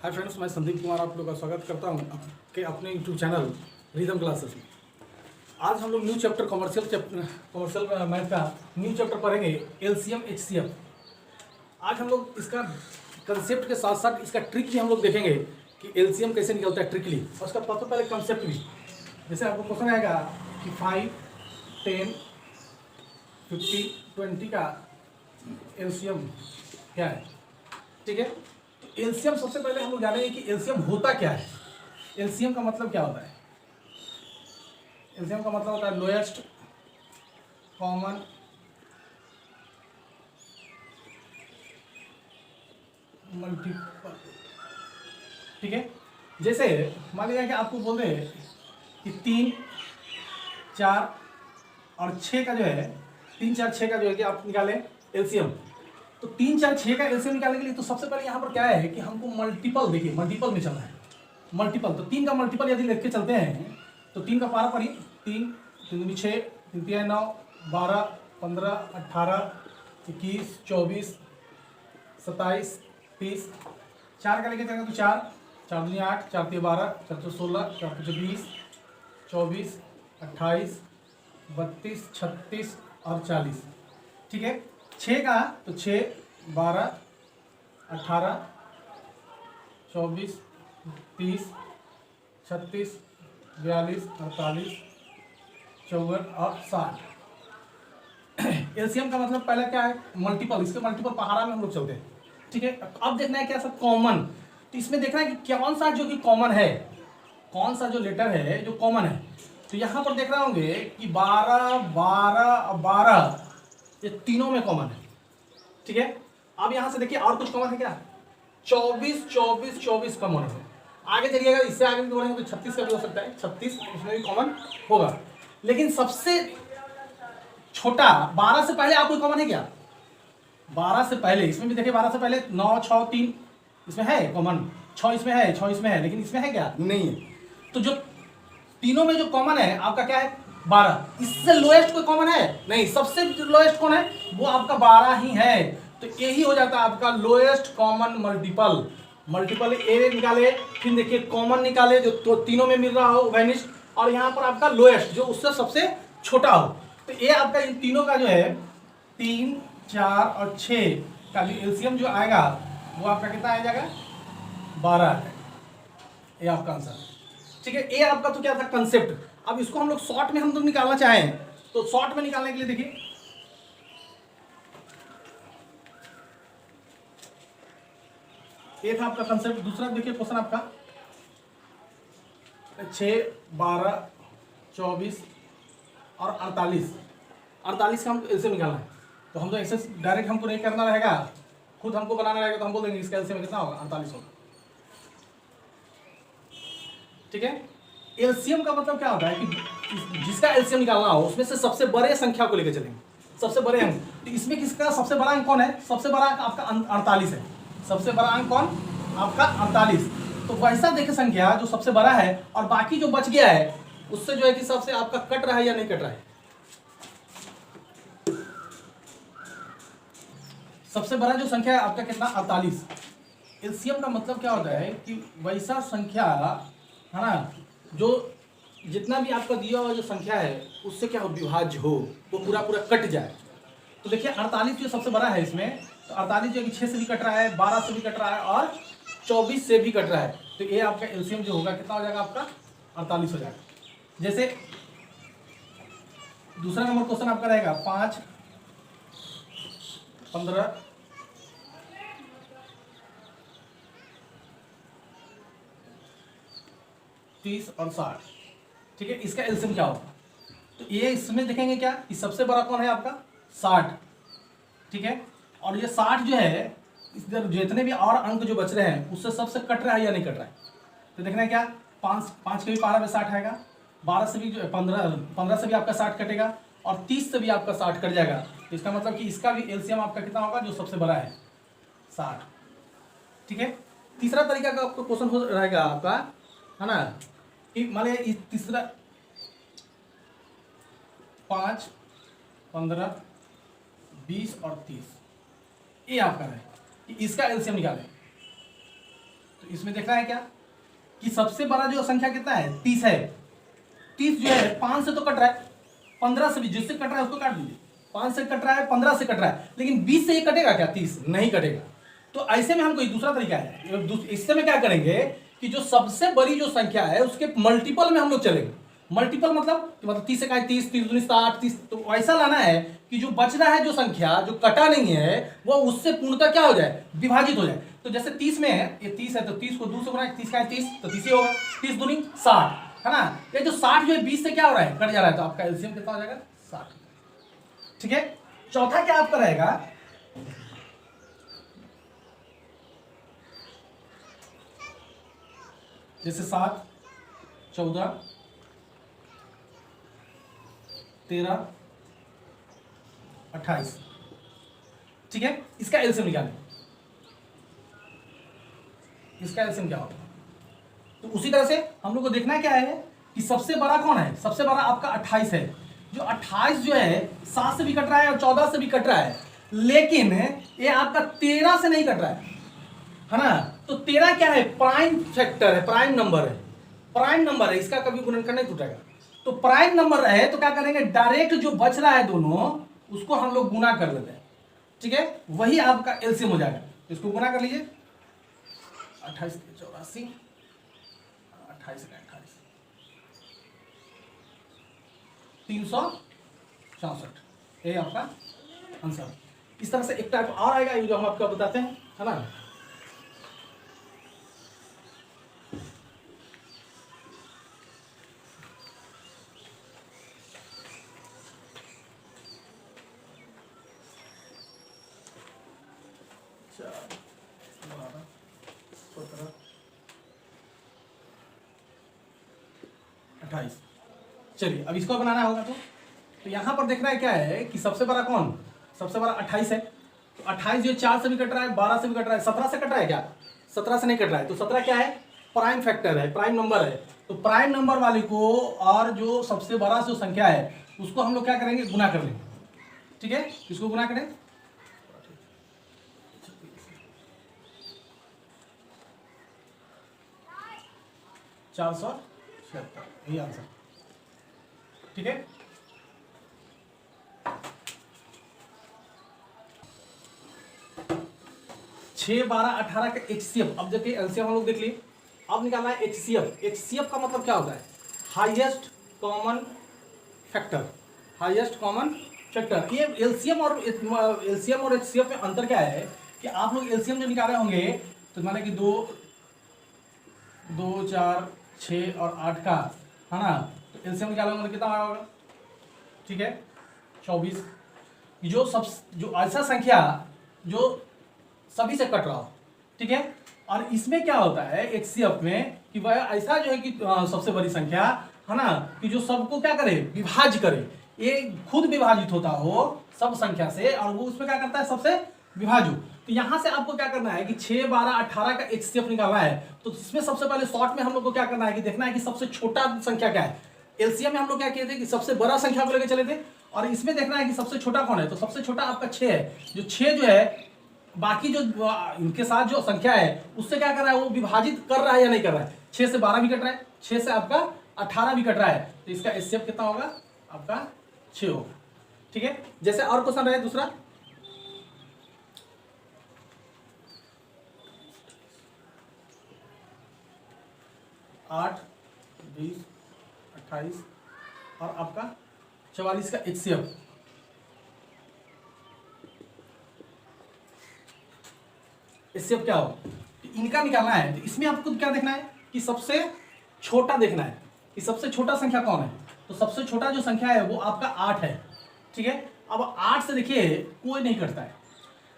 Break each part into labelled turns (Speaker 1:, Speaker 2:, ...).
Speaker 1: Hi friends, मैं संदीप कुमार आप लोग का स्वागत करता हूं आपके अपने यूट्यूब चैनल रिदम क्लासेस में। आज हम लोग न्यू चैप्टर कमर्शियल मैथ का न्यू चैप्टर पढ़ेंगे, एलसीएम एचसीएफ। आज हम लोग इसका कंसेप्ट के साथ साथ इसका ट्रिक भी हम लोग देखेंगे कि एलसीएम कैसे निकलता है ट्रिकली, और उसका सबसे पहले कंसेप्ट भी। जैसे आपको क्वेश्चन आएगा कि 5, 10, 50, 20 का एलसीएम क्या है, ठीक है। एलसीएम सबसे पहले हम लोग जानेंगे कि एलसीएम होता क्या है। एलसीएम का मतलब क्या होता है? एलसीएम का मतलब होता है लोएस्ट कॉमन मल्टीपल, ठीक है। जैसे मान लीजिए कि आपको बोल रहे कि 3, 4 और 6 का जो है 3, 4, 6 का जो है कि आप निकालें एलसीएम। तो 3, 4, 6 का एलसीएम निकालने के लिए तो सबसे पहले यहाँ पर क्या है कि हमको मल्टीपल, देखिए मल्टीपल में चलना है। मल्टीपल तो 3 का मल्टीपल यदि लेके चलते हैं तो 3 का पारा पड़ी 3, 3 6, 3 9, 12, 15, 18, 21, 24, 27, 30। 4 का लेके चलेंगे तो 4, 4 दूनी 8, 4 3 12, 4 4 16, 4 5 20, 24, 28, 32, 36 और 40, ठीक है। 6 का तो 6, 12, 18, 24, 30, 36, 42, 48, 54 और 60। एलसीएम का मतलब पहला क्या है? मल्टीपल। इसके मल्टीपल पहाड़ा में हम लोग चलते हैं, ठीक है। अब देखना है क्या सब कॉमन, तो इसमें देखना है कि कौन सा जो कि कॉमन है, कौन सा जो लेटर है जो कॉमन है। तो यहाँ पर देख रहे होंगे कि 12, 12 और 12 ये तीनों में कॉमन है, ठीक है। अब यहाँ से देखिए और कुछ कॉमन है क्या? 24, 24, 24 कॉमन है। आगे चलिएगा, इससे आगे भी बोलेंगे तो 36 का भी हो सकता है, 36 इसमें भी कॉमन होगा। लेकिन सबसे छोटा 12 से पहले आपको कॉमन है क्या? 12 से पहले इसमें भी देखिए, 12 से पहले 9, 6, 3 इसमें है कॉमन, 6 इसमें है, 6 इसमें है, लेकिन इसमें है क्या? नहीं है। तो जो तीनों में जो कॉमन है आपका क्या है? 12। इससे लोएस्ट कोई कॉमन है? नहीं। सबसे लोएस्ट कौन है? वो आपका 12 ही है। तो यही हो जाता है आपका लोएस्ट कॉमन मल्टीपल। मल्टीपल ए निकाले, फिर देखिए कॉमन निकाले जो तो तीनों में मिल रहा हो वैनिश, और यहाँ पर आपका लोएस्ट जो उससे सबसे छोटा हो। तो ये आपका इन तीनों का जो है 3, 4 और 6 का जो एलसीएम जो आएगा वो आपका कितना आ जाएगा? 12 आ जाएगा। ये आपका आंसर, ठीक है। ये आपका तो क्या था कंसेप्ट। अब इसको हम लोग शॉर्ट में हम लोग निकालना चाहें तो शॉर्ट में निकालने के लिए देखिए, ये था आपका कंसेप्ट। दूसरा देखिए क्वेश्चन आपका 6, 12, 24 और 48। 48 का हमको एलसीएम निकालना है। तो हम तो ऐसे डायरेक्ट हमको नहीं करना रहेगा, खुद हमको बनाना रहेगा। तो हम बोल देंगे इसका एलसीएम कितना होगा? 48 होगा, ठीक है। एलसीएम का मतलब क्या होता है कि जिसका एलसीएम निकालना हो उसमें से सबसे बड़े संख्या को लेकर चलेंगे, सबसे बड़े अंक। तो इसमें किसका सबसे बड़ा अंक कौन है? सबसे बड़ा अंक आपका 48 है। सबसे बड़ा अंक कौन? आपका 48। तो वैसा देखे संख्या जो सबसे बड़ा है और बाकी जो बच गया है उससे जो है कि सबसे आपका कट रहा है या नहीं कट रहा है। सबसे बड़ा जो संख्या है आपका कितना? 48। एलसीएम का मतलब क्या होता है कि वैसा संख्या है ना, जो जितना भी आपका दिया हुआ जो संख्या है उससे क्या हो, विभाज्य हो, वो पूरा पूरा कट जाए। तो देखिए 48 जो सबसे बड़ा है इसमें, तो 48 जो है कि 6 से भी कट रहा है, 12 से भी कट रहा है और 24 से भी कट रहा है। तो ये आपका एलसीएम जो होगा कितना हो जाएगा? आपका 48 हो जाएगा। जैसे दूसरा नंबर क्वेश्चन आपका रहेगा 5, 15, 30 और 60, ठीक है। इसका एलसीएम क्या होगा? तो ये इसमें देखेंगे क्या कि सबसे बड़ा कौन है आपका? 60, ठीक है। और ये 60 जो है इधर जितने भी और अंक जो बच रहे हैं उससे सबसे कट रहा है या नहीं कट रहा है। तो देखना है क्या, 5 के भी पारा में 60 आएगा, 12 से भी जो 15 से भी आपका 60 कटेगा और 30 से भी आपका 60 कट जाएगा। तो इसका मतलब कि इसका भी एलसीएम आपका कितना होगा? जो सबसे बड़ा है 60, ठीक है। तीसरा तरीका का आपको क्वेश्चन हो रहेगा आपका, है ना, कि माने तीसरा 5, 15, 20 और 30 ये आपका है कि इसका एलसीएम निकालें। तो इसमें देख रहा है क्या कि सबसे बड़ा जो संख्या कितना है 30 है। 30 जो है 5 से तो कट रहा है, 15 से भी, जिससे कट रहा है उसको काट दीजिए। 5 से कट रहा है, 15 से कट रहा है, लेकिन 20 से ये कटेगा क्या? 30 नहीं कटेगा। तो ऐसे में हमको एक दूसरा तरीका है, इससे में क्या करेंगे कि जो सबसे बड़ी जो संख्या है उसके मल्टीपल में हम लोग चलेंगे। मल्टीपल मतलब 30 से का 30, 30 दूनी 60, 30, तो ऐसा लाना है कि जो बच रहा है जो संख्या जो कटा नहीं है वो उससे पूर्णतः क्या हो जाए? विभाजित हो जाए। तो जैसे 30 में है, ये 30 है तो 30 को 2 से गुना, 30 का है 30 तो 30 ही होगा, 30 दूनी 60 है ना। ये जो 60 जो है 20 से क्या हो रहा है? कट जा रहा है, तो आपका एलसीएम कितना हो जाएगा? 60। ठीक है। चौथा क्या आपका रहेगा, जैसे 7, 14, 13, 28। ठीक है, इसका एलसीएम निकालें। इसका एलसीएम क्या होगा? तो उसी तरह से हम लोग को देखना क्या है कि सबसे बड़ा कौन है? सबसे बड़ा आपका 28 है। जो 28 जो है 7 से भी कट रहा है और 14 से भी कट रहा है, लेकिन ये आपका 13 से नहीं कट रहा है ना। तो 13 क्या है? प्राइम फैक्टर है, प्राइम नंबर है, प्राइम नंबर है, इसका कभी गुणनखंड नहीं टूटेगा। तो प्राइम नंबर है तो क्या करेंगे, डायरेक्ट जो बच रहा है दोनों उसको हम लोग गुना कर लेते हैं। ठीक है, वही आपका एलसीएम हो जाएगा। इसको गुना कर लीजिए, 28 84, 28 364, ये आपका आंसर। इस तरह से एक टाइप और आएगा जो हम आपको बताते हैं, है ना। चलिए अब इसको बनाना होगा। तो यहां पर देखना है क्या है कि सबसे बड़ा कौन? सबसे बड़ा 28 है। तो 28 जो 4 से भी कट रहा है, 12 से भी कट रहा है, 17 से कट रहा है क्या? 17 से नहीं कट रहा है। तो 17 क्या है? प्राइम फैक्टर है, प्राइम नंबर है। तो प्राइम नंबर वाले को और जो सबसे बड़ा जो संख्या है उसको हम लोग क्या करेंगे? गुना कर लेंगे। ठीक है, इसको गुना करें, 476, यही आंसर। ठीक है, छह 12 18 का एचसीएफ। अब देखिए एलसीएम हम लोग देख लिए, अब निकालना है एचसीएफ। एचसीएफ का मतलब क्या होता है? Highest common factor, highest common factor. ये एलसीएम और एचसीएफ में अंतर क्या है कि आप लोग एलसीएम जो निकाले होंगे तो माने कि 2, 4, 6 और 8 का, है ना। तो एलसीएम निकाले होंगे तो कितना होगा? ठीक है, 24। जो ऐसा संख्या जो सभी से कट रहा हो। ठीक है, और इसमें क्या होता है एचसीएफ में कि वह ऐसा जो है कि सबसे बड़ी संख्या, है ना, कि जो सबको क्या करे? विभाज्य करे। ये खुद विभाजित होता हो सब संख्या से और वो उसमें क्या करता है? सबसे विभाज्य। तो यहां से आपको क्या करना है कि 6 12 18 का एचसीएफ निकालना है। तो इसमें सबसे पहले शॉर्ट में हम लोग को क्या करना है कि देखना है कि सबसे छोटा संख्या क्या है। एलसीएम में हम लोग क्या किए थे कि सबसे बड़ा संख्या को लेकर चले थे, और इसमें देखना है कि सबसे छोटा कौन है। तो सबसे छोटा आपका 6 है। जो 6 जो है बाकी जो इनके साथ जो संख्या है उससे क्या कर रहा है? वो विभाजित कर रहा है या नहीं कर रहा है? 6 से 12 भी कट रहा है, 6 से आपका 18 भी कट रहा है। तो इसका एचसीएफ कितना होगा? आपका 6 होगा। ठीक है, जैसे और क्वेश्चन रहे दूसरा, आठ 20 28 और आपका 44 का एचसीएफ। एचसीएफ क्या हो? इनका निकालना है। तो इसमें आपको क्या देखना है कि सबसे छोटा देखना है कि सबसे छोटा संख्या कौन है। तो सबसे छोटा जो संख्या है वो आपका 8 है। ठीक है, अब 8 से देखिए कोई नहीं कटता है।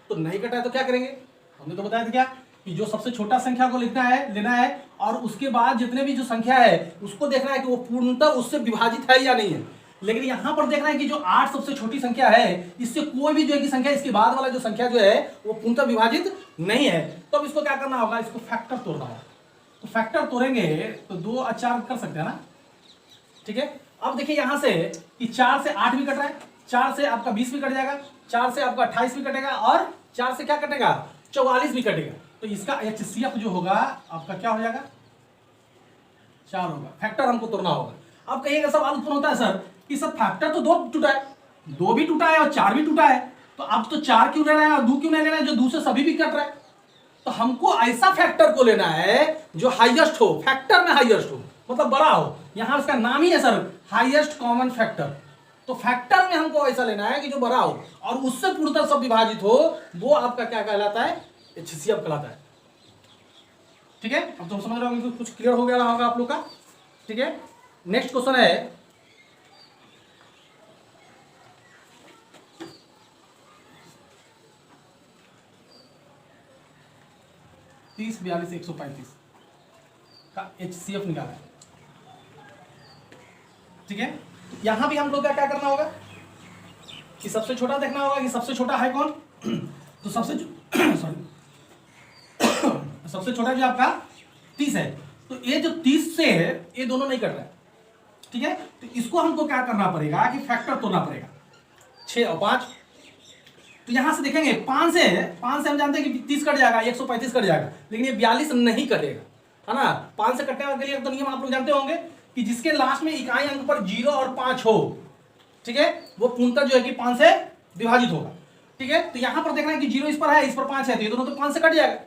Speaker 1: तो नहीं कटा है तो क्या करेंगे? हमने तो बताया था क्या कि जो सबसे छोटा संख्या को लेना है और उसके बाद जितने भी जो संख्या है उसको देखना है कि वो पूर्णतः उससे विभाजित है या नहीं है। लेकिन यहां पर देखना है कि जो 8 सबसे छोटी संख्या है, इससे कोई भी जो है कि संख्या इसके बाद वाला जो संख्या जो है वो पूर्णतः विभाजित नहीं है। तो अब इसको क्या करना होगा? इसको फैक्टर तोड़ना होगा। तो फैक्टर तोड़ेंगे तो 2 और 4 कर सकते हैं ना। ठीक है, अब देखिए यहां से कि 4 से 8 भी कट रहा है, 4 से आपका 20 भी कट जाएगा, 4 से आपका 28 भी कटेगा और 4 से क्या कटेगा? 44 भी कटेगा। तो इसका HCF जो होगा आपका क्या हो जाएगा, 4 होगा। फैक्टर हमको तोड़ना होगा। अब कहिएगा सवाल उत्पन्न होता है सर कि सर फैक्टर तो 2 टूटा है, 2 भी टूटा है और 4 भी टूटा है, तो अब तो 4 क्यों लेना है और 2 क्यों नहीं लेना है, जो 2 से सभी भी कट रहा है। तो हमको ऐसा फैक्टर को लेना है जो हाईएस्ट हो, फैक्टर में हाईएस्ट हो, मतलब बड़ा हो। यहां उसका नाम ही है सर हाईएस्ट कॉमन फैक्टर। तो फैक्टर में हमको ऐसा लेना है कि जो बड़ा हो और उससे पूर्णतः सब विभाजित हो, वो आपका क्या कहलाता है, HCF कहलाता है। ठीक है, अब तुम समझ रहे होंगे, कुछ क्लियर हो गया होगा आप लोग का। ठीक है, नेक्स्ट क्वेश्चन है 30, 42, 135 का HCF निकाला है। ठीक है, यहां भी हम लोग का क्या करना होगा कि सबसे छोटा देखना होगा कि सबसे छोटा है कौन। तो सबसे सॉरी सबसे छोटा जो आपका 30 है, तो ये जो 30 से है ये दोनों नहीं कट रहा है। ठीक है, तो इसको हमको क्या करना पड़ेगा कि फैक्टर तोड़ना पड़ेगा, 6 और 5। तो यहां से देखेंगे 5 से हम जानते हैं कि 30 कट जाएगा, 135 कट जाएगा, लेकिन ये 42 नहीं कटेगा, है ना। 5 से कटने के लिए तो नियम आप लोग जानते होंगे कि जिसके लास्ट में इकाई अंक पर 0 और 5 हो, ठीक है, वो पूर्णतः जो है कि 5 से विभाजित होगा। ठीक है, तो यहां पर देखना है कि 0 इस पर है, इस पर 5 है, तो ये दोनों तो 5 से कट जाएगा।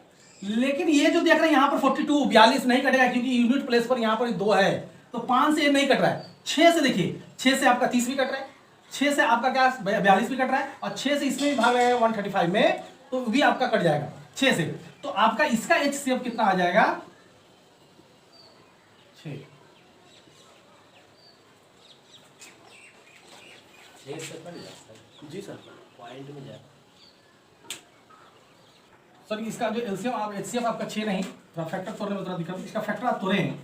Speaker 1: लेकिन ये जो देख रहे हैं यहां पर 42, 42 नहीं कटेगा क्योंकि यूनिट प्लेस पर यहां पर 2 है, तो 5 से ये नहीं कट रहा है। 6 से देखिए, 6 से आपका 30 भी कट रहा है, 6 से आपका क्या 42 भी कट रहा है, और 6 से इसमें भी भाग आएगा 135 में, तो भी आपका कट जाएगा 6 से। तो आपका इसका HCF कितना आ जाएगा, 6। जी सर, पॉइंट में जाए सर, इसका जो एलसीएम आप HCF आपका 6 नहीं, थोड़ा फैक्टर तोड़ने में थोड़ा दिक्कत। इसका फैक्टर आप तोड़ें,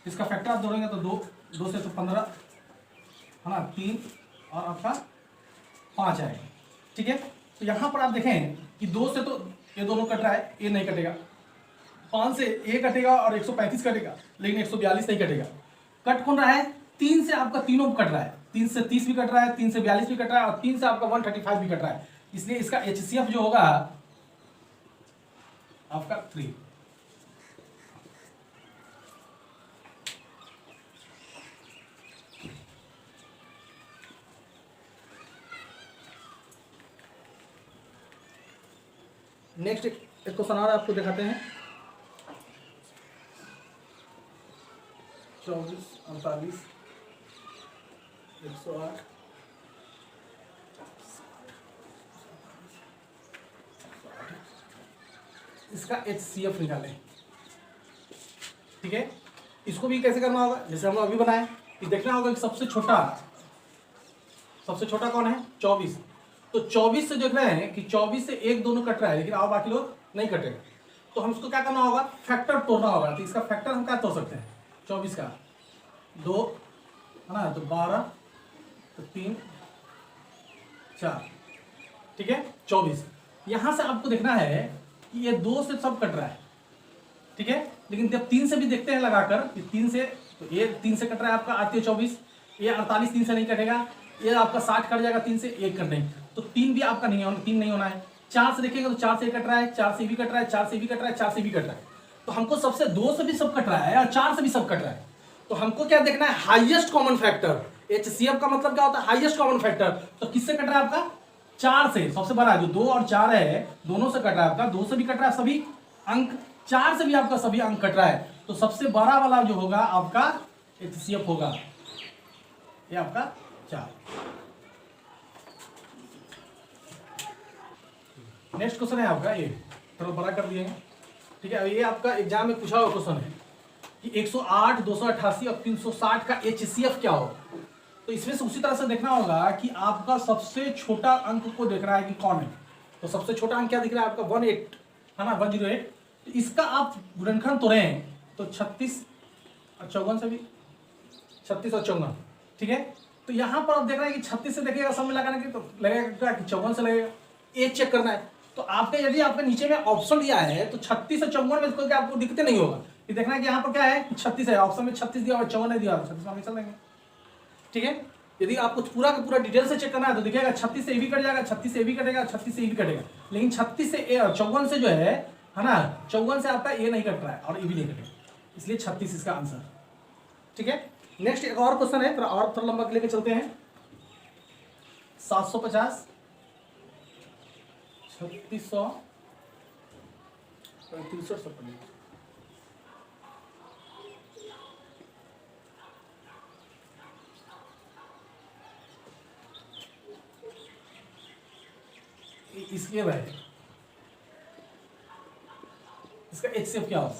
Speaker 1: इसका फैक्टर आप तोड़ेंगे तो 2 से तो 15, है ना, 3 और आपका 5 आएगा। ठीक है, तो यहाँ पर आप देखें कि 2 से तो ये दोनों कट रहा है, ये नहीं कटेगा। 5 से ये कटेगा और 135 कटेगा, लेकिन 142 नहीं कटेगा। कट कौन रहा है, 3 से आपका तीनों कट रहा है, 3 से 30 भी कट रहा है, 3 से 42 भी कट रहा है, और 3 से आपका 135 भी कट रहा है। इसलिए इसका HCF जो होगा आपका 3। नेक्स्ट एक क्वेश्चन और आपको दिखाते हैं, 24, 48, 108, इसका HCF निकालें। ठीक है, इसको भी कैसे करना होगा, जैसे हम अभी बनाए कि देखना होगा कि सबसे छोटा कौन है, 24। तो 24 से देख रहे हैं कि 24 से 1 दोनों कट रहा है, लेकिन और बाकी लोग नहीं कटेगा। तो हम इसको क्या करना होगा, फैक्टर तोड़ना होगा। तो इसका फैक्टर हम क्या तोड़ सकते हैं, 24 का 2, है ना, तो 12, तो 3, 4। ठीक है, 24। यहां से आपको देखना है कि ये 2 से सब कट रहा है। ठीक है, लेकिन जब 3 से भी देखते हैं लगाकर कि 3 से, तो ये 3 से कट रहा है आपका 8 24, ये 48 3 से नहीं कटेगा, ये आपका 60 कट जाएगा 3 से, 1 कट नहीं, तो 3 भी आपका नहीं होना, 3 नहीं होना है। 4 से देखेंगे तो 4 से कट रहा है, 4 से भी कट रहा है, 4 से भी कट रहा है, 4 से भी कट रहा है। तो हमको सबसे 2 से भी सब कट रहा है और 4 से भी सब कट रहा है। तो हमको क्या देखना है, हाईएस्ट कॉमन फैक्टर। HCF का मतलब क्या होता है, हाईएस्ट कॉमन फैक्टर। तो किससे कट रहा है आपका, 4 से, सबसे बड़ा जो 2 और 4 है दोनों से कट रहा है आपका, 2 से भी कट रहा है सभी अंक, 4 से भी आपका सभी अंक कट रहा है। तो सबसे बड़ा वाला जो होगा आपका HCF होगा, ये आपका 4। नेक्स्ट क्वेश्चन है आपका, ये थोड़ा बड़ा कर दिए हैं। ठीक है, ये आपका एग्जाम में पूछा हुआ क्वेश्चन है कि 108, 288 और 360 का HCF क्या हो। तो इसमें से उसी तरह से देखना होगा कि आपका सबसे छोटा अंक को देख रहा है कि कौन है। तो सबसे छोटा अंक क्या दिख रहा है आपका, 18, है ना, 108। तो इसका आप गुणनखंड तोड़ें तो 36 और 54 से भी, 36 और 54। ठीक है, तो यहाँ पर आप देख रहे हैं कि 36 से देखिएगा सब में लगाने के तो लगेगा कि 54 से लगेगा, एक चेक करना है। तो आपके यदि आपके नीचे में ऑप्शन दिया है तो 36 और 54 में इसको क्या आपको दिखते नहीं होगा, ये देखना है कि यहाँ पर क्या है, 36 है, ऑप्शन में 36 दिया और 54 नहीं दिया, 36 हमेशा लेंगे। ठीक है, यदि आपको पूरा का पूरा डिटेल से चेक करना है तो देखिएगा 36 से ये भी कट जाएगा, 36 से ये भी कटेगा, 36 से ये भी कटेगा, लेकिन 36 से 54 से जो है है ना, 54 से आपका ये नहीं कट रहा है और ये भी नहीं कटेगा, इसलिए 36 इसका आंसर। ठीक है, नेक्स्ट एक और क्वेश्चन है, थोड़ा लंबा लेके चलते हैं। 750, 3600, 3300, इसके भाई इसका HCF क्या होगा?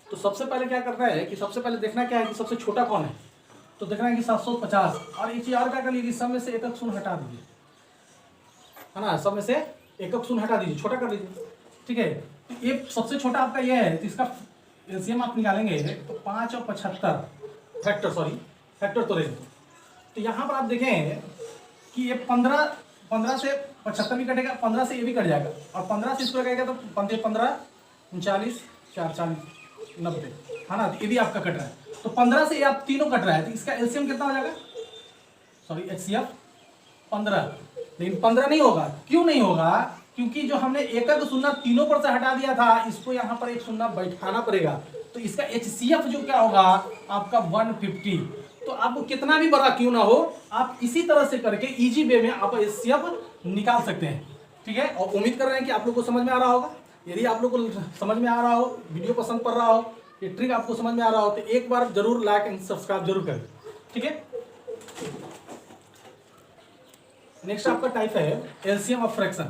Speaker 1: तो सबसे पहले क्या करना है कि सबसे पहले देखना क्या है कि सबसे छोटा कौन है। तो देखना है कि 750, और एक चीज और क्या कर लीजिए, सब में से एक शून्य हटा दीजिए, है ना, सब में से एक शून्य हटा दीजिए, छोटा कर दीजिए। ठीक है, तो ये सबसे छोटा आपका ये है, तो इसका एलसीएम आप निकालेंगे तो 5 और 75 फैक्टर तो रहेंगे। तो यहाँ पर आप देखें कि ये 15 से 75 भी कटेगा, 15 से ये भी कट जाएगा, और 15 से इसको लगेगा तो 15 39 4 40 90, है ना, तो ये भी आपका कट रहा है। तो 15 से ये आप तीनों कट रहा है, तो इसका एलसीएम कितना हो जाएगा, सॉरी HCF 15। लेकिन 15 नहीं होगा, क्यों नहीं होगा, क्योंकि जो हमने एक शून्य तीनों पर से हटा दिया था, इसको यहाँ पर एक शून्य बैठाना पड़ेगा। तो इसका HCF जो क्या होगा आपका 150। तो आपको कितना भी बड़ा क्यों ना हो, आप इसी तरह से करके इजी वे में आप HCF निकाल सकते हैं। ठीक है, और उम्मीद कर रहे हैं कि आप लोग को समझ में आ रहा होगा। यदि आप लोग को समझ में आ रहा हो, वीडियो पसंद पड़ रहा हो, ये ट्रिक आपको समझ में आ रहा हो, तो एक बार जरूर लाइक एंड सब्सक्राइब जरूर करें। ठीक है, नेक्स्ट आपका टाइप है एलसीएम ऑफ फ्रैक्शन।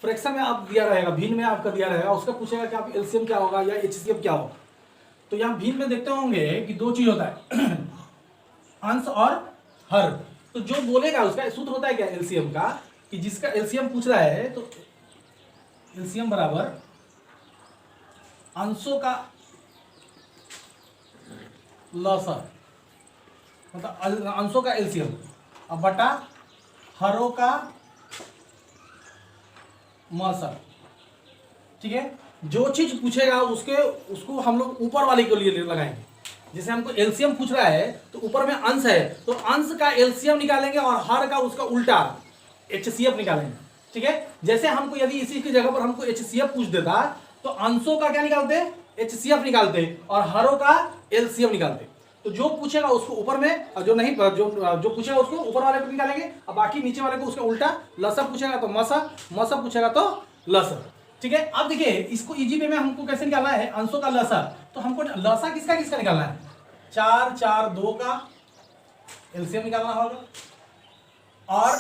Speaker 1: फ्रैक्शन में आप दिया रहेगा, भिन्न में आपका दिया रहेगा, उसका पूछेगा कि आप एलसीएम क्या होगा या HCF क्या होगा। तो यहाँ भिन्न में देखते होंगे कि दो चीज होता है अंश और हर। तो जो बोलेगा उसका सूत्र होता है क्या एलसीएम का, कि जिसका एलसीएम पूछ रहा है, तो एलसीएम बराबर अंशों का लसर, मतलब अंशों का एलसीएम अब बटा हरों का मसर। ठीक है, जो चीज पूछेगा उसको हम लोग ऊपर वाले के लिए लगाएंगे। जैसे हमको एलसीएम पूछ रहा है तो ऊपर में अंश है, तो अंश का एलसीएम निकालेंगे और हर का उसका उल्टा HCF निकालेंगे। ठीक है, जैसे हमको यदि इसी की जगह पर हमको HCF पूछ देता तो अंशों का क्या निकालते, HCF निकालते, और हरों का एलसीएम निकालते। तो जो पूछेगा उसको ऊपर में, और जो नहीं जो पूछेगा उसको ऊपर वाले को निकालेंगे, और बाकी नीचे वाले को उसका उल्टा, लसर पूछेगा तो मसर पूछेगा तो लसर। ठीक है, अब देखिए इसको इजी वे में हमको कैसे निकालना है अंशों का लसर। तो हमको लसर किसका निकालना है, 4 4 2 का एलसीएम निकालना होगा, और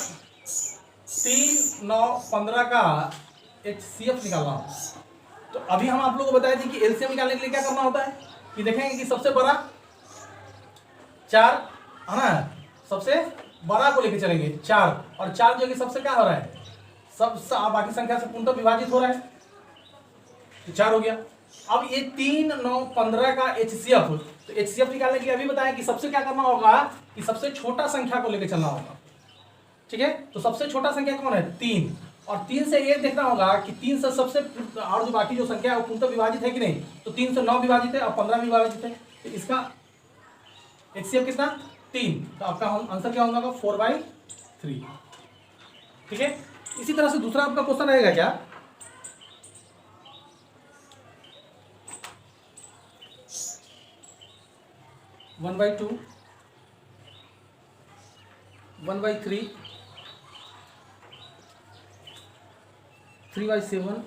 Speaker 1: 3 9 15 का HCF निकालना होगा। तो अभी हम आप लोगों को बताए थे कि एलसीएम निकालने के लिए क्या करना होता है, कि देखेंगे कि सबसे बड़ा 4 है ना, सबसे बड़ा को लेके चलेंगे 4, और 4 जो कि सबसे क्या हो रहा है, सब बाकी संख्या से पूर्णतः विभाजित हो रहा है, तो 4 हो गया। अब ये 3 9 15 का HCF, तो HCF निकालने के लिए अभी बताया कि सबसे क्या करना होगा, कि सबसे छोटा संख्या को लेकर चलना होगा। ठीक है, तो सबसे छोटा संख्या कौन है, 3, और 3 से ये देखना होगा कि 3 से सबसे और जो बाकी जो संख्या है वो पूर्णतः विभाजित है कि नहीं। तो 3 से 9 विभाजित है और 15 भी विभाजित है, तो इसका HCF कितना, 3। तो आपका आंसर क्या होगा, 4/3। ठीक है, इसी तरह से दूसरा आपका क्वेश्चन रहेगा क्या, वन बाई 2, 1/3, 3/7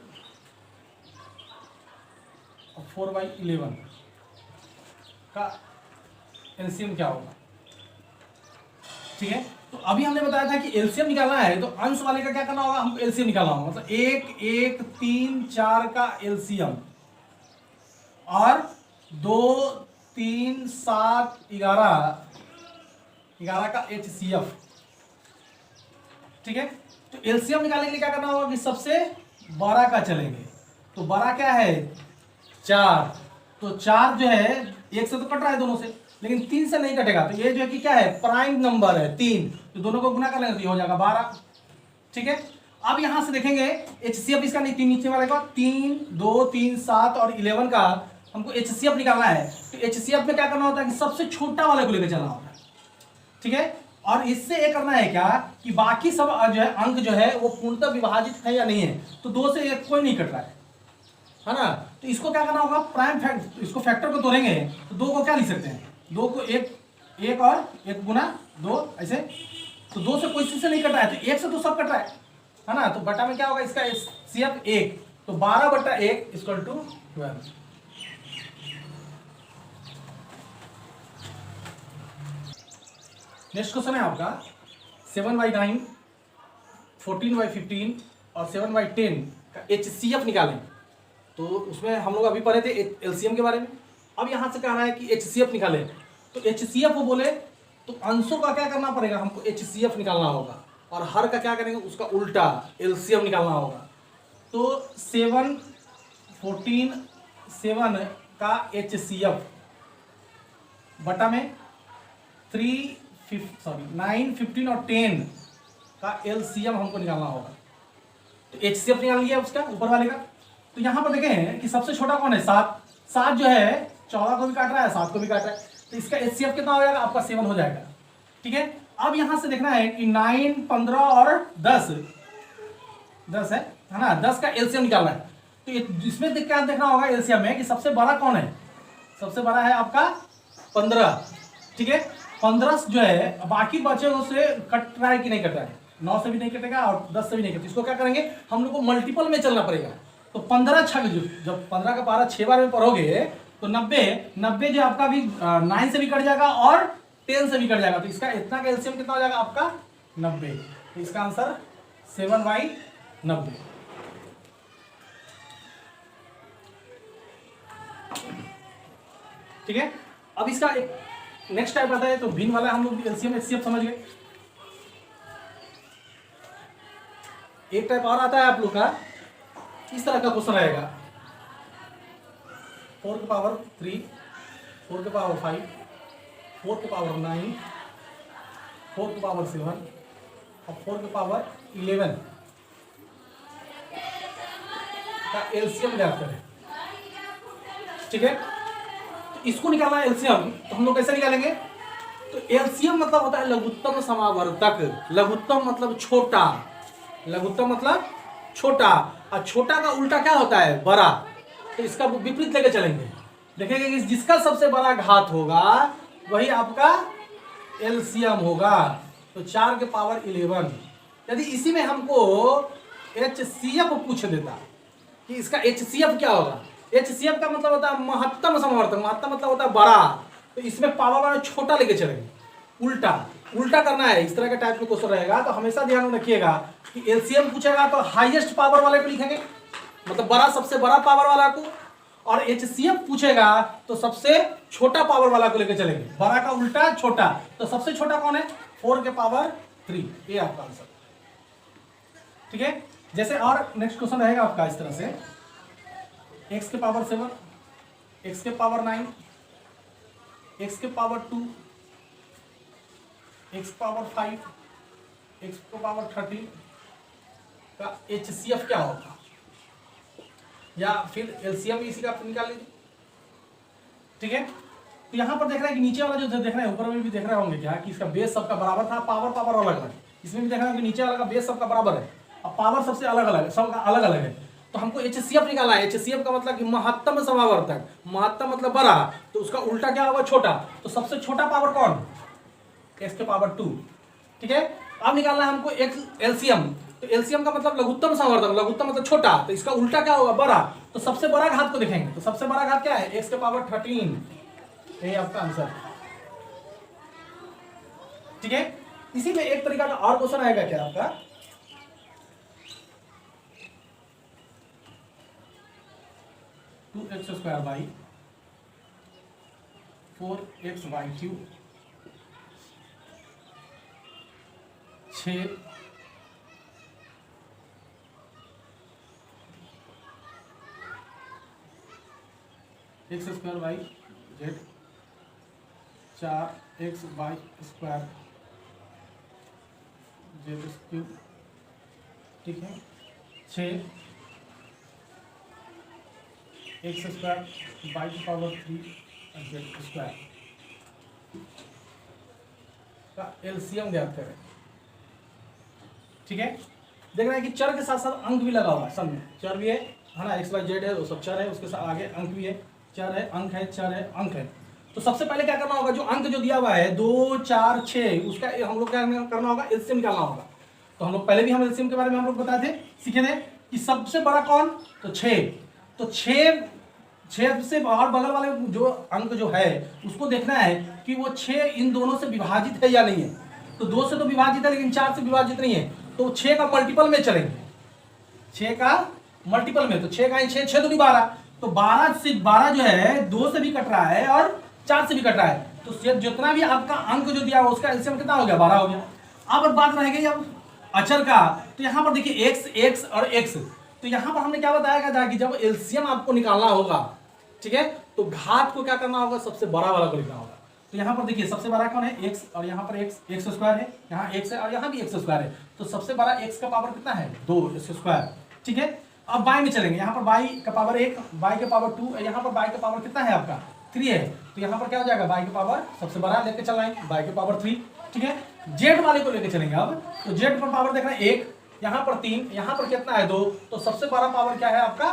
Speaker 1: और 4/11 का एलसीएम क्या होगा। ठीक है, तो अभी हमने बताया था कि एलसीएम निकालना है, तो अंश वाले का क्या करना होगा, हमको एलसीएम निकालना होगा, मतलब 1 1 3 4 का एलसीएम, और 2 3 7 11 का HCF। ठीक है, तो एलसीएम निकालने के लिए क्या करना होगा कि सबसे बड़ा का चलेंगे। तो बड़ा क्या है, 4, तो 4 जो है 1 से तो कट रहा है दोनों से, लेकिन 3 से नहीं कटेगा। तो ये जो है कि क्या है, प्राइम नंबर है 3, तो दोनों को गुना कर लेंगे तो ये हो जाएगा 12। ठीक है, अब यहां से देखेंगे HCF इसका नहीं, 3 नीचे वाले का 3 2 3 7 और 11 का हमको HCF निकालना है। तो HCF में क्या करना होता है कि सबसे छोटा वाले को लेकर चलना होता है। ठीक है, और इससे ये करना है क्या कि बाकी सब जो है अंक जो है वो पूर्णतः विभाजित है या नहीं है। तो 2 से 1 कोई नहीं कट रहा है, है ना। तो इसको क्या करना होगा, प्राइम फैक्टर, इसको फैक्टर को तोड़ेंगे तो 2 को क्या लिख सकते हैं, 2 को एक और 1 गुना 2 ऐसे, तो 2 से कोई चीज से नहीं कट रहा है, तो 1 से तो सब कट रहा है ना। तो बटा में क्या होगा इसका CF 1, तो 12/1 इक्वल टू 12। नेक्स्ट क्वेश्चन है आपका 7/9, 14/15 और 7/10 का HCF निकालें। तो उसमें हम लोग अभी पढ़े थे LCM के बारे में। अब यहाँ से कह रहा है कि HCF निकालें, तो HCF वो बोले तो अंशों का क्या करना पड़ेगा, हमको HCF निकालना होगा, और हर का क्या करेंगे, उसका उल्टा LCM निकालना होगा। तो 7, 14, 7 का HCF बटा में 9, 15 और 10 का LCM हमको निकालना होगा। तो HCF निकाल लिया उसका ऊपर वाले का। तो यहाँ पर देखें कि सबसे छोटा कौन है, 7 जो है 14 को भी काट रहा है, 7 को भी काट रहा है, तो इसका HCF कितना हो जाएगा, आपका 7 हो जाएगा। ठीक है, अब यहाँ से देखना है कि 9, 15 और 10 है ना, 10 का LCM निकालना है। तो इसमें क्या देखना होगा LCM में कि सबसे बड़ा कौन है, सबसे बड़ा है आपका 15। ठीक है, 15 जो है बाकी बचे उससे कट रहा है कि नहीं कट रहा है, 9 से भी नहीं कटेगा और 10 से भी नहीं कटेगा। इसको क्या करेंगे, हम लोग को मल्टीपल में चलना पड़ेगा। तो 15 छक, जब 15 का 12 6 बार में पढ़ोगे तो 90 जो आपका भी 9 से भी कट जाएगा और 10 से भी कट जाएगा। तो इसका इतना का LCM कितना हो जाएगा आपका 90। तो इसका आंसर 7/90। ठीक है, अब इसका एक नेक्स्ट टाइप आता है, तो भिन्न वाला हम लोग LCM HCF समझ गए। एक टाइप और आता है आप लोग का, इस तरह का क्वेश्चन रहेगा, 4 के पावर 3, 4 के पावर 5, 4 के पावर 9, 4 के पावर 7 और 4 के पावर 11 का LCM ज्ञात करें। ठीक है, तो इसको निकालना है LCM, तो हम लोग कैसे निकालेंगे, तो LCM मतलब होता है लघुत्तम समावर्तक। लघुत्तम मतलब छोटा, लघुत्तम मतलब छोटा, और छोटा का उल्टा क्या होता है, बड़ा। तो इसका विपरीत लेके चलेंगे, देखेंगे कि जिसका सबसे बड़ा घात होगा वही आपका LCM होगा। तो 4 के पावर 11। यदि इसी में हमको HCF पूछ देता कि इसका HCF क्या होगा, HCF का मतलब होता है महत्तम समावर्तक, महत्तम मतलब होता है बड़ा। तो इसमें पावर वाला छोटा लेके चलेंगे, उल्टा करना है। इस तरह का टाइप में क्वेश्चन रहेगा, तो हमेशा ध्यान में रखिएगा कि LCM पूछेगा तो हाईएस्ट पावर वाले को लिखेंगे, मतलब बड़ा, सबसे बड़ा पावर वाला को, और HCF पूछेगा तो सबसे छोटा पावर वाला को लेकर चलेंगे, बड़ा का उल्टा छोटा। तो सबसे छोटा कौन है, 4 के पावर 3, ये आपका आंसर। ठीक है, जैसे और नेक्स्ट क्वेश्चन रहेगा आपका इस तरह से, x के पावर 7, x के पावर 9, x के पावर 2, x पावर 5, x को पावर 30 का HCF क्या होगा, या फिर LCM इसी का निकाल लीजिए। ठीक है, तो यहाँ पर देख रहे हैं कि नीचे वाला जो देख रहे हैं, ऊपर में भी देख रहे होंगे क्या कि इसका बेस सबका बराबर था, पावर अलग अलग। इसमें भी देख रहे हैं कि नीचे वाला का बेस सबका बराबर है और पावर सबसे अलग अलग है, सबका अलग अलग है। तो हमको HCF निकालना है। HCF का मतलब कि महत्तम समावर्तक, महत्तम मतलब बड़ा, तो उसका उल्टा क्या होगा, छोटा। तो सबसे छोटा पावर कौन, x के पावर 2। ठीक है, अब निकालना है हमको LCM। तो LCM का मतलब लघुत्तम समावर्तक, लघुत्तम मतलब छोटा, तो इसका उल्टा क्या होगा, बड़ा। तो सबसे बड़ा घात को देखेंगे, तो सबसे बड़ा घात क्या है, x के पावर 13, यही आपका आंसर। ठीक है, इसी में एक तरीका का और क्वेश्चन आएगा क्या आपका, 2x² by 4x/3 6 x² by z 4x² z³। ठीक है, 6 x² बाई पावर 3 z² का LCM ज्ञात करें। ठीक है, देख रहे हैं कि चर के साथ साथ अंक भी लगा हुआ है, सब में चर भी है है ना, एक्स वाई जेड है वो सब चर है, उसके साथ आगे अंक भी है, चर है, अंक है, चर है, अंक है। तो सबसे पहले क्या करना होगा, जो अंक जो दिया हुआ है 2 4 6 उसका हम लोग क्या करना होगा, एलसीएम निकालना होगा। तो हम लोग पहले भी हम एलसीएम के बारे में हम लोग बताए थे, सीखे थे कि सबसे बड़ा कौन, तो 6। तो 6 से और बगल वाले जो अंक जो है उसको देखना है कि वो 6 इन दोनों से विभाजित है या नहीं है। तो 2 से तो विभाजित है लेकिन 4 से विभाजित नहीं है, तो 6 का मल्टीपल में चलेंगे, 6 का मल्टीपल में। तो 6 का 6 6 दूनी 12, तो 12 जो है 2 से भी कट रहा है और 4 से भी कट रहा है। तो जितना भी आपका अंक जो दिया हुआ उसका एलसीएम कितना हो गया, 12 हो गया। अब बात रह गई अब अचर का। तो यहाँ पर देखिए x और x, तो यहाँ पर हमने क्या बताया था कि जब एलसीएम आपको निकालना होगा, ठीक है, तो घात को क्या करना होगा, सबसे बड़ा वाला को लिखना होगा। तो यहाँ पर देखिए सबसे बड़ा कौन है, x, और यहाँ पर x स्क्वायर है, यहाँ x है और यहाँ भी x स्क्वायर है। तो सबसे बड़ा x का पावर कितना है, 2 स्क्वायर, ठीक है। अब बाई में चलेंगे, यहाँ पर y का पावर 1, y के पावर 2, यहाँ पर y का पावर कितना है आपका, 3 है। तो यहाँ पर क्या हो जाएगा, y के पावर सबसे बड़ा लेके चल रहे हैं, y के पावर 3, ठीक है। z वाले को लेके चलेंगे अब, तो z पर पावर देखना 1, यहाँ पर 3, यहाँ पर कितना है 2, तो सबसे बड़ा पावर क्या है आपका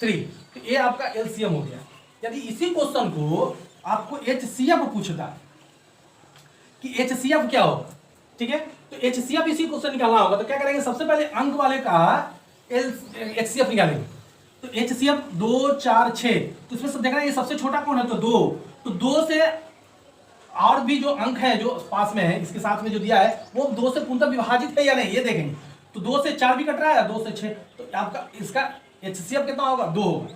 Speaker 1: 3। तो ये आपका एलसीएम हो गया। यदि इसी क्वेश्चन को आपको एचसीएफ पूछता कि एचसीएफ क्या होगा, ठीक है, तो एचसीएफ इसी क्वेश्चन निकालना होगा। तो क्या करेंगे, सबसे पहले अंक वाले का एचसीएफ निकालेंगे। तो एचसीएफ 2 4 6, तो इसमें सब देखना ये सबसे छोटा कौन है, तो 2। तो 2 से और भी जो अंक है जो पास में है इसके साथ में जो दिया है वो 2 से पूर्णतः विभाजित है या नहीं, ये देखेंगे। तो 2 से 4 भी कट रहा है, 2 से 6, तो आपका इसका एचसीएफ कितना होगा, 2 होगा।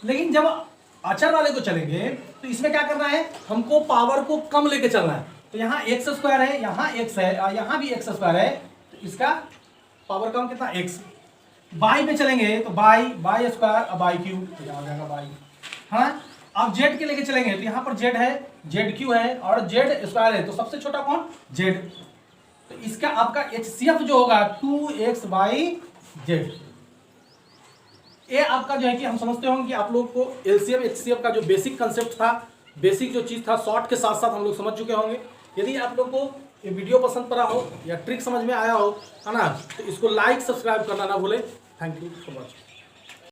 Speaker 1: लेकिन जब अचर वाले को चलेंगे तो इसमें क्या करना है, हमको पावर को कम लेके चलना है। तो यहाँ एक्स स्क्वायर है, यहाँ x है और यहाँ भी एक्स स्क्वायर है, तो इसका पावर कम कितना, x। बाई पे चलेंगे तो बाई स्क्वायर और बाई क्यूब, तो यहाँ आ जाएगा बाई। हाँ, अब जेड के लेके चलेंगे तो यहाँ पर जेड है, जेड क्यू है और जेड स्क्वायर है, तो सबसे छोटा कौन, जेड। तो इसका आपका एचसीएफ जो होगा 2x/z। ये आपका जो है कि हम समझते होंगे कि आप लोग को एलसीएम एचसीएफ का जो बेसिक कंसेप्ट था, बेसिक जो चीज़ था, शॉर्ट के साथ साथ हम लोग समझ चुके होंगे। यदि आप लोग को ये वीडियो पसंद पड़ा हो या ट्रिक समझ में आया हो, है ना, तो इसको लाइक सब्सक्राइब करना ना भूले। Thank you so much.